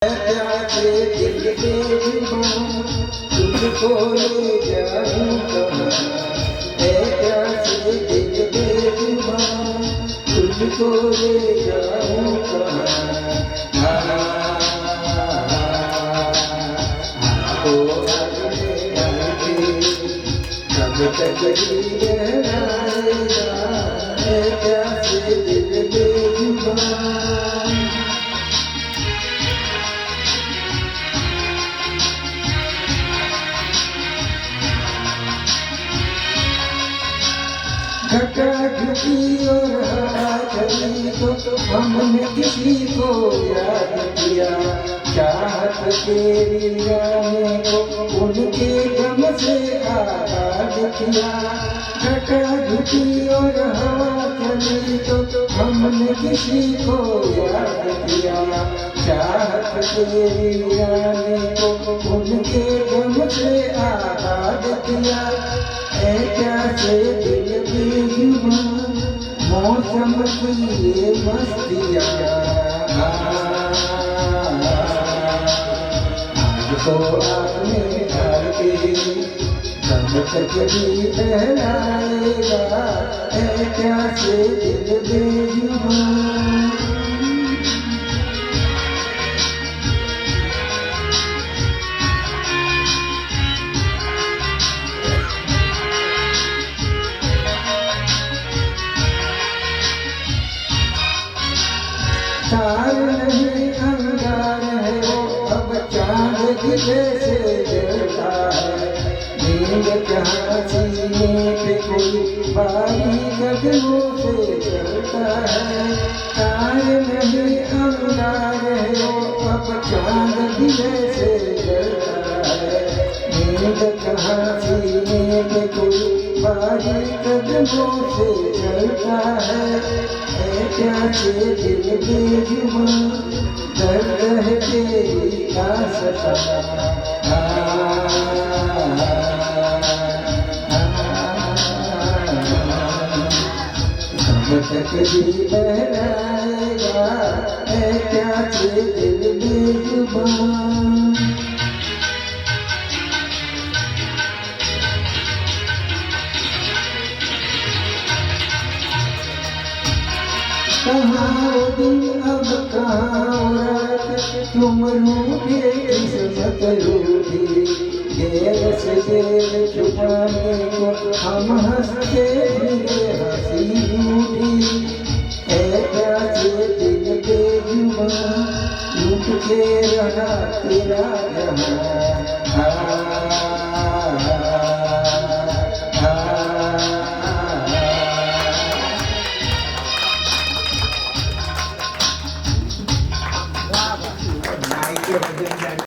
प्यासे दिल के जुबान तुझको ले जाऊं कहाँ है प्यासे दिल के जुबान तुझको ले जाऊं कहाँ तो कब तक रहना है प्यासे दिल के जुबान घटा घटी और हवा चली तो हमने किसी को याद किया चाहत तेरी गाने को उनके गम से आबाद किया घटा घटी और हवा चली तो हमने किसी को याद किया चाहत तेरी गाने को उनके गम से आबाद किया है कैसे दिल की जुबान मौसम की ये मस्तियाँ आज तो आपने घर के कब तक भी बहलाएगा है कैसे दिल की जुबान तार नहीं अंगार है वो अब चांद की जैसे जलता है नींद कहाँ सीने पे कोई बारी कदमों से चलता है तार नहीं अंगार है वो अब चांद की जैसे जलता है नींद कहाँ सीने पे कोई बारी कदमों से चलता है प्यासे दिल के जुबान कर रहे तेरी आसता कब तक भी बहलाएगा है प्यासे दिल के जुबान कहाँ दिन अब कहाँ रात तुम रूठे किस्मत रूठी देर से देर छुपाने को हम हंसते फिरे हंसी रूठी है प्यासे दिल के जुबान लुट के रहा तेरा जहाँ